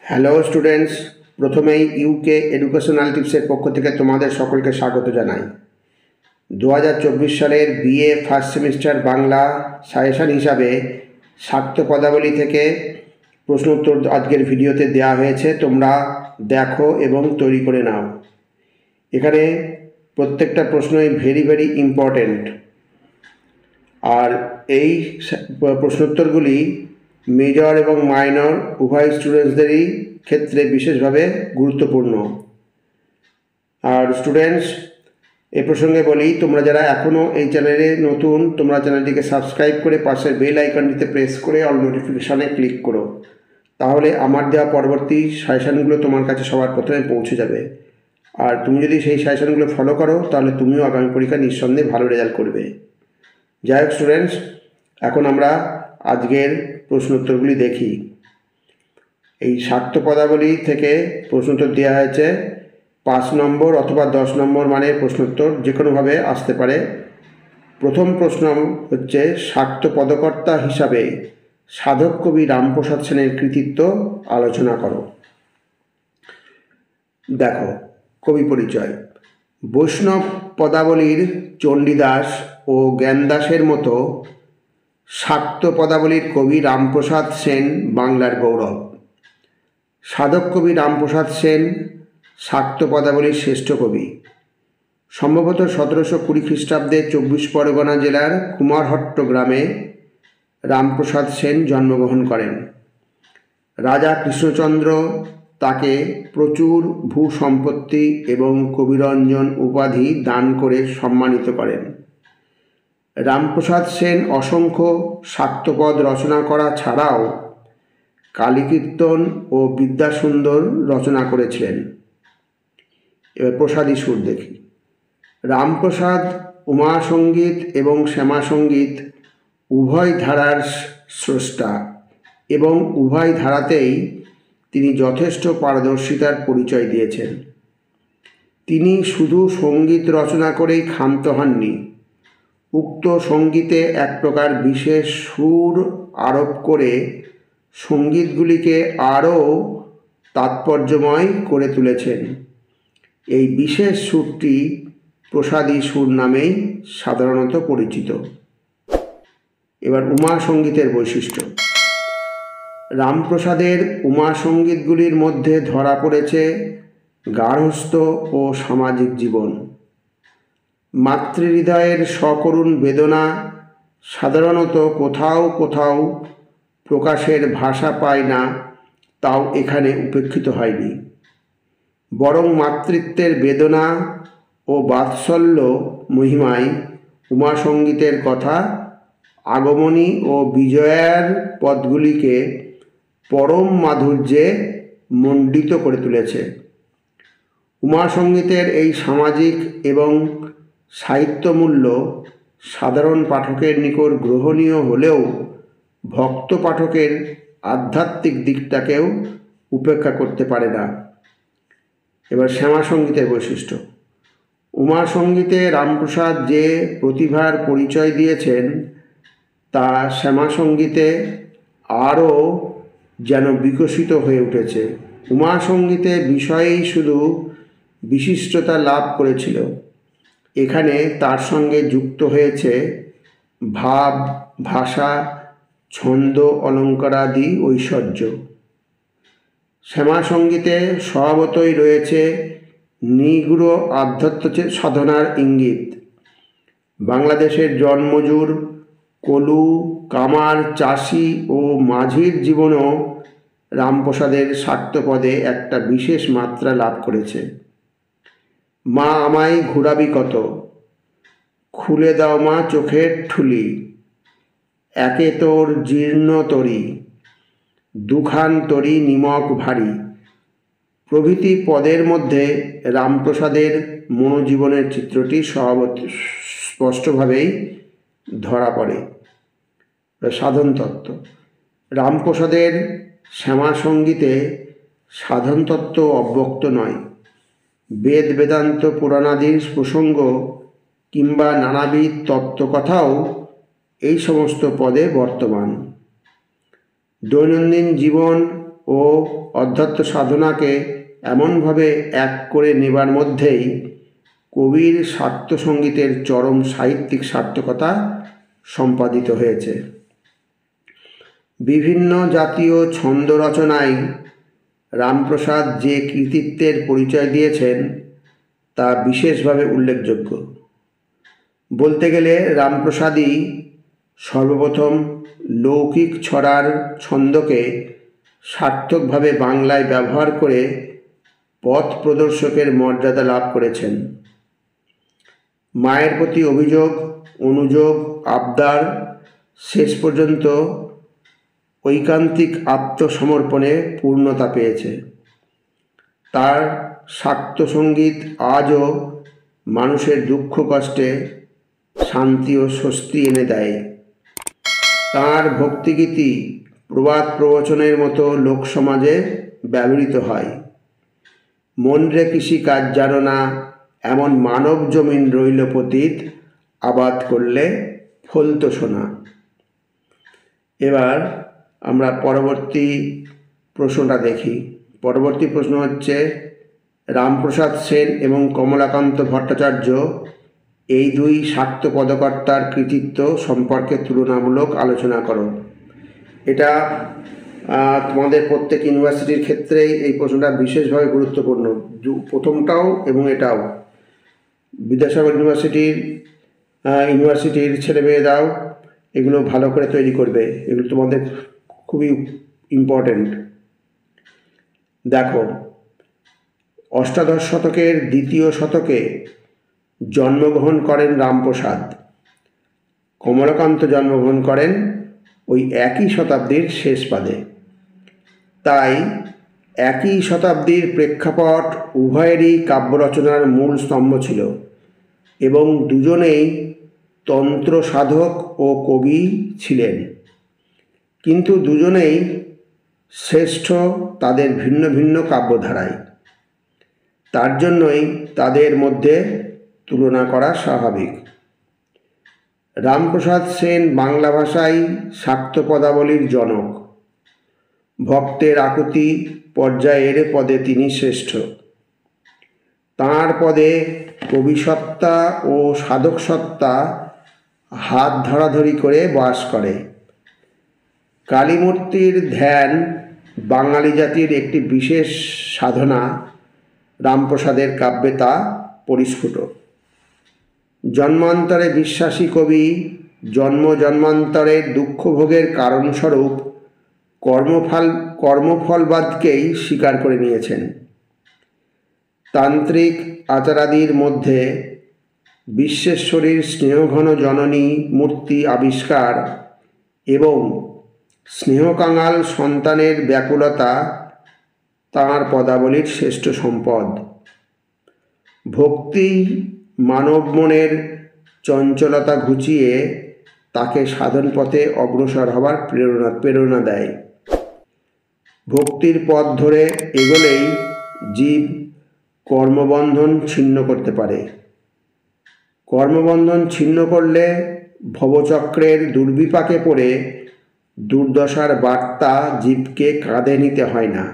Hello students, প্রথমেই UK educational টিপসের পক্ষ থেকে তোমাদের সকলকে স্বাগত জানাই। 2024 সালের BA first semester Bangla suggestion হিসাবে শাক্ত পদাবলী থেকে প্রশ্ন উত্তর আজকের ভিডিওতে দেওয়া হয়েছে। তোমরা দেখো এবং তৈরি করে নাও। এখানে প্রত্যেকটা প্রশ্নই ভেরি ইম্পর্টেন্ট, আর এই প্রশ্নোত্তরগুলি মেজর এবং মাইনর উভয় স্টুডেন্টসদেরই ক্ষেত্রে বিশেষভাবে গুরুত্বপূর্ণ। আর স্টুডেন্টস, এ প্রসঙ্গে বলি, তোমরা যারা এখনও এই চ্যানেলে নতুন, তোমরা চ্যানেলটিকে সাবস্ক্রাইব করে পাশের বেল আইকনটিতে প্রেস করে অল নোটিফিকেশানে ক্লিক করো, তাহলে আমার দেওয়া পরবর্তী সাজেশানগুলো তোমার কাছে সবার প্রথমে পৌঁছে যাবে। আর তুমি যদি সেই সাজেশানগুলো ফলো করো তাহলে তুমিও আগামী পরীক্ষা নিঃসন্দেহে ভালো রেজাল্ট করবে। যাই হোক স্টুডেন্টস, এখন আমরা আজকের প্রশ্নোত্তরগুলি দেখি। এই শাক্ত পদাবলী থেকে প্রশ্নোত্তর দেওয়া হয়েছে 5 নম্বর অথবা 10 নম্বর মানের প্রশ্নোত্তর, যে কোনোভাবে আসতে পারে। প্রথম প্রশ্ন হচ্ছে, শাক্ত পদকর্তা হিসাবে সাধক কবি রামপ্রসাদ সেনের কৃতিত্ব আলোচনা করো। দেখো, কবি পরিচয়। বৈষ্ণব পদাবলীর চণ্ডীদাস ও জ্ঞানদাসের মতো শাক্ত পদাবলীর কবি রামপ্রসাদ সেন বাংলার গৌরব। সাধক কবি রামপ্রসাদ সেন শাক্ত পদাবলীর শ্রেষ্ঠ কবি। সম্ভবত 1720 খ্রিস্টাব্দে 24 পরগনা জেলার কুমারহট্ট গ্রামে রামপ্রসাদ সেন জন্মগ্রহণ করেন। রাজা কৃষ্ণচন্দ্র তাকে প্রচুর ভূসম্পত্তি এবং কবিরঞ্জন উপাধি দান করে সম্মানিত করেন। রামপ্রসাদ সেন অসংখ্য শাক্তপদ রচনা করা ছাড়াও কালীকীর্তন ও বিদ্যাসুন্দর রচনা করেছিলেন। এবার প্রসাদী সুর দেখি। রামপ্রসাদ উমাসঙ্গীত এবং শ্যামাসঙ্গীত উভয় ধারার স্রষ্টা এবং উভয় ধারাতেই তিনি যথেষ্ট পারদর্শিতার পরিচয় দিয়েছেন। তিনি শুধু সঙ্গীত রচনা করেই ক্ষান্ত হননি, উক্ত সঙ্গীতে এক প্রকার বিশেষ সুর আরোপ করে সঙ্গীতগুলিকে আরও তাৎপর্যময় করে তুলেছেন। এই বিশেষ সুরটি প্রসাদী সুর নামেই সাধারণত পরিচিত। এবার উমা সঙ্গীতের বৈশিষ্ট্য। রামপ্রসাদের উমা সঙ্গীতগুলির মধ্যে ধরা পড়েছে গার্হস্থ্য ও সামাজিক জীবন। মাতৃহৃদয়ের সকরুণ বেদনা সাধারণত কোথাও প্রকাশের ভাষা পায় না, তাও এখানে উপেক্ষিত হয়নি। বরং মাতৃত্বের বেদনা ও বাৎসল্য মহিমায় উমাসঙ্গীতের কথা আগমনী ও বিজয়ার পদগুলিকে পরম মাধুর্যে মণ্ডিত করে তুলেছে। উমাসঙ্গীতের এই সামাজিক এবং সাহিত্যমূল্য সাধারণ পাঠকের নিকট গ্রহণীয় হলেও ভক্ত পাঠকের আধ্যাত্মিক দিকটাকেও উপেক্ষা করতে পারে না। এবার শ্যামাসঙ্গীতের বৈশিষ্ট্য। উমাসঙ্গীতে রামপ্রসাদ যে প্রতিভার পরিচয় দিয়েছেন তা শ্যামাসঙ্গীতে আরও যেন বিকশিত হয়ে উঠেছে। উমাসঙ্গীতে বিষয়েই শুধু বিশিষ্টতা লাভ করেছিল, এখানে তার সঙ্গে যুক্ত হয়েছে ভাব, ভাষা, ছন্দ, অলঙ্কারাদি ঐশ্বর্য। শ্যামাসঙ্গীতে স্বভাবতই রয়েছে নিগূঢ় আধ্যাত্ম সাধনার ইঙ্গিত। বাংলাদেশের জন্মজুর, কলু, কামার, চাষি ও মাঝির জীবনও রামপ্রসাদের শাক্তপদে একটা বিশেষ মাত্রা লাভ করেছে। মা আমায় ঘুরাবি কত, খুলে দাও মা চোখের ঠুলি, একে তোর জীর্ণ তরি, দুখান তরি নিমক ভারী প্রভৃতি পদের মধ্যে রামপ্রসাদের মনোজীবনের চিত্রটি স্পষ্টভাবেই ধরা পড়ে। সাধন তত্ত্ব। রামপ্রসাদের শ্যামাসঙ্গীতে সাধন তত্ত্ব অব্যক্ত নয়, বেদ বেদান্ত পুরাণাদির প্রসঙ্গ কিংবা নানাবিধ তত্ত্বকথাও এই সমস্ত পদে বর্তমান। দৈনন্দিন জীবন ও অধ্যাত্ম সাধনাকে এমনভাবে এক করে নেবার মধ্যেই কবির স্বার্থসঙ্গীতের চরম সাহিত্যিক সার্থকতা সম্পাদিত হয়েছে। বিভিন্ন জাতীয় ছন্দ রচনায় রামপ্রসাদ যে কৃতিত্বের পরিচয় দিয়েছেন তা বিশেষভাবে উল্লেখযোগ্য। বলতে গেলে রামপ্রসাদই সর্বপ্রথম লৌকিক ছড়ার ছন্দকে সার্থকভাবে বাংলায় ব্যবহার করে পথ প্রদর্শকের মর্যাদা লাভ করেছেন। মায়ের প্রতি অভিযোগ, অনুযোগ, আবদার শেষ পর্যন্ত ঐকান্তিক আত্মসমর্পণে পূর্ণতা পেয়েছে। তার স্বার্থসঙ্গীত আজও মানুষের দুঃখ কষ্টে শান্তি ও স্বস্তি এনে দেয়। তাঁর ভক্তিগীতি প্রবাদ প্রবচনের মতো লোকসমাজে ব্যবহৃত হয়। মন রে কৃষি কাজ জানো না, এমন মানব জমিন রইল পতিত, আবাদ করলে ফলতো সোনা। এবার আমরা পরবর্তী প্রশ্নটা দেখি। পরবর্তী প্রশ্ন হচ্ছে, রামপ্রসাদ সেন এবং কমলাকান্ত ভট্টাচার্য এই দুই স্বার্থ পদকর্তার কৃতিত্ব সম্পর্কে তুলনামূলক আলোচনা করো। এটা তোমাদের প্রত্যেক ইউনিভার্সিটির ক্ষেত্রেই এই প্রশ্নটা বিশেষভাবে গুরুত্বপূর্ণ। প্রথমটাও এবং এটাও বিদ্যাসাগর ইউনিভার্সিটির ছেলেমেয়েরাও এগুলো ভালো করে তৈরি করবে। এগুলো তোমাদের খুবই ইম্পর্টেন্ট। দেখো, অষ্টাদশ শতকের দ্বিতীয় শতকে জন্মগ্রহণ করেন রামপ্রসাদ। কমলাকান্ত জন্মগ্রহণ করেন ওই একই শতাব্দীর শেষ পাদে। তাই একই শতাব্দীর প্রেক্ষাপট উভয়েরই কাব্য রচনার মূল স্তম্ভ ছিল এবং দুজনেই তন্ত্র সাধক ও কবি ছিলেন, কিন্তু দুজনেই শ্রেষ্ঠ তাদের ভিন্ন ভিন্ন কাব্যধারায়। তার জন্যই তাদের মধ্যে তুলনা করা স্বাভাবিক। রামপ্রসাদ সেন বাংলা ভাষায় শাক্ত পদাবলীর জনক। ভক্তের আকুতি পর্যায়ের পদে তিনি শ্রেষ্ঠ। তাঁর পদে কবিসত্তা ও সাধকসত্তা হাত ধরাধরি করে বাস করে। কালীমূর্তির ধ্যান বাঙালি জাতির একটি বিশেষ সাধনা। রামপ্রসাদের কাব্যে তা পরিস্ফুট। জন্মান্তরে বিশ্বাসী কবি জন্ম জন্মান্তরের দুঃখভোগের কারণস্বরূপ কর্মফলবাদকেই স্বীকার করে নিয়েছেন। তান্ত্রিক আচারাদির মধ্যে বিশ্বেশ্বরীর স্নেহঘন জননী মূর্তি আবিষ্কার এবং স্নেহকাঙাল সন্তানের ব্যাকুলতা তাঁর পদাবলীর শ্রেষ্ঠ সম্পদ। ভক্তি মানব মনের চঞ্চলতা ঘুচিয়ে তাকে সাধন পথে অগ্রসর হবার প্রেরণা দেয়। ভক্তির পথ ধরে এগোলেই জীব কর্মবন্ধন ছিন্ন করতে পারে। কর্মবন্ধন ছিন্ন করলে ভবচক্রের দুর্বিপাকে পড়ে দুর্দশার বার্তা জীবকে কাঁধে নিতে হয় না।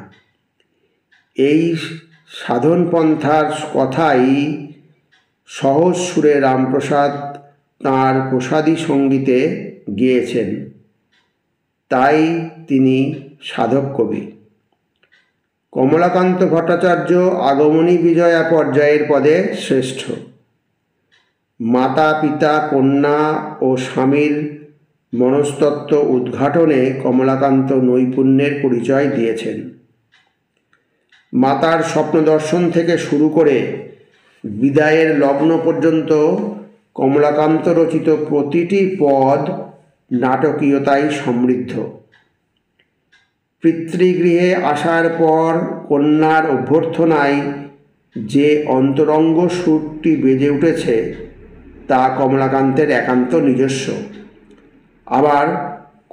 এই সাধন পন্থার কথাই সহজ সুরে রামপ্রসাদ তাঁর প্রসাদী সঙ্গীতে গেয়েছেন। তাই তিনি সাধক কবি। কমলাকান্ত ভট্টাচার্য আগমনী বিজয়া পর্যায়ের পদে শ্রেষ্ঠ। মাতা পিতা কন্যা ও স্বামীর মনস্তত্ত্ব উদ্ঘাটনে কমলাকান্ত নৈপুণ্যের পরিচয় দিয়েছেন। মাতার স্বপ্ন দর্শন থেকে শুরু করে বিদায়ের লগ্ন পর্যন্ত কমলাকান্ত রচিত প্রতিটি পদ নাটকীয়তায় সমৃদ্ধ। পিতৃগৃহে আসার পর কন্যার অভ্যর্থনায় যে অন্তরঙ্গ সুরটি বেজে উঠেছে তা কমলাকান্তের একান্ত নিজস্ব। আবার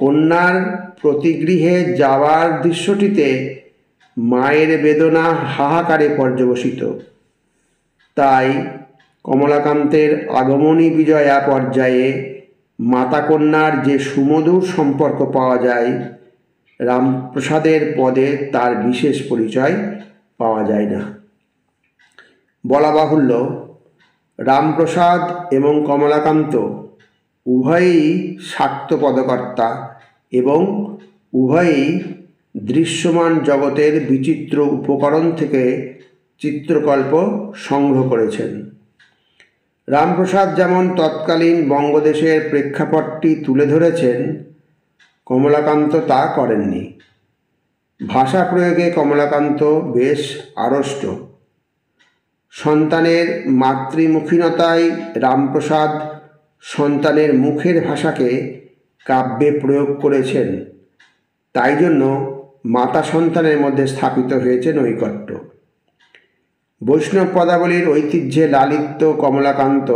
কন্যার প্রতিগৃহে যাওয়ার দৃশ্যটিতে মায়ের বেদনা হাহাকারে পর্যবসিত। তাই কমলাকান্তের আগমনী বিজয়া পর্যায়ে মাতা কন্যার যে সুমধুর সম্পর্ক পাওয়া যায়, রামপ্রসাদের পদে তার বিশেষ পরিচয় পাওয়া যায় না। বলা বাহুল্য, রামপ্রসাদ এবং কমলাকান্ত উভয়ই শাক্ত পদকর্তা এবং উভয়ই দৃশ্যমান জগতের বিচিত্র উপকরণ থেকে চিত্রকল্প সংগ্রহ করেছেন। রামপ্রসাদ যেমন তৎকালীন বঙ্গদেশের প্রেক্ষাপটটি তুলে ধরেছেন, কমলাকান্ত তা করেননি। ভাষা প্রয়োগে কমলাকান্ত বেশ আড়ষ্ট। সন্তানের মাতৃমুখীনতায় রামপ্রসাদ সন্তানের মুখের ভাষাকে কাব্যে প্রয়োগ করেছেন, তাই জন্য মাতা সন্তানের মধ্যে স্থাপিত হয়েছে নৈকট্য। বৈষ্ণব পদাবলীর ঐতিহ্যে লালিত কমলাকান্ত,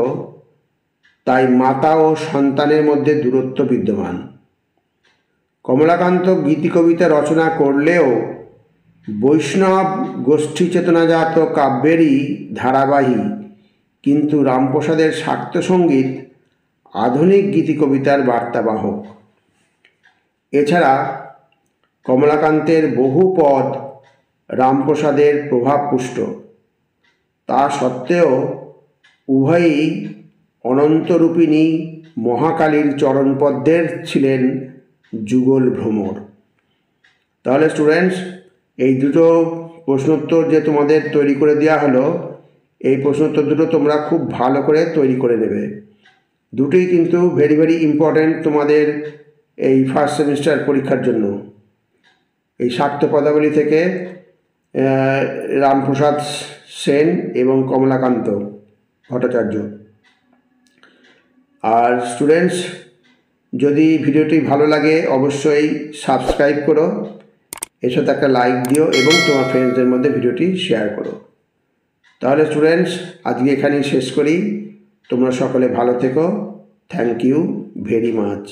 তাই মাতা ও সন্তানের মধ্যে দূরত্ব বিদ্যমান। কমলাকান্ত গীতিকবিতা রচনা করলেও বৈষ্ণব গোষ্ঠী চেতনাজাত কাব্যেরই ধারাবাহী, কিন্তু রামপ্রসাদের শাক্ত সঙ্গীত আধুনিক গীতিকবিতার বার্তাবাহক। এছাড়া কমলাকান্তের বহু পদ রামপ্রসাদের প্রভাবপুষ্ট। তা সত্ত্বেও উভয়ই অনন্তরূপিণী মহাকালীর চরণপদ্মের ছিলেন যুগল ভ্রমর। তাহলে স্টুডেন্টস, এই দুটো প্রশ্নোত্তর যে তোমাদের তৈরি করে দেওয়া হলো, এই প্রশ্নোত্তর দুটো তোমরা খুব ভালো করে তৈরি করে নেবে। দুটোই কিন্তু ভেরি ভেরি ইম্পর্ট্যান্ট তোমাদের এই ফার্স্ট সেমিস্টার পরীক্ষার জন্য। এই শাক্ত পদাবলী থেকে রামপ্রসাদ সেন এবং কমলাকান্ত ভট্টাচার্য। আর স্টুডেন্টস, যদি ভিডিওটি ভালো লাগে অবশ্যই সাবস্ক্রাইব করো, এর সাথে একটা লাইক দিও এবং তোমার ফ্রেন্ডসদের মধ্যে ভিডিওটি শেয়ার করো। তাহলে স্টুডেন্টস, আজকে এখানেই শেষ করি। তোমরা সকলে ভালো থেকো। Thank you very much.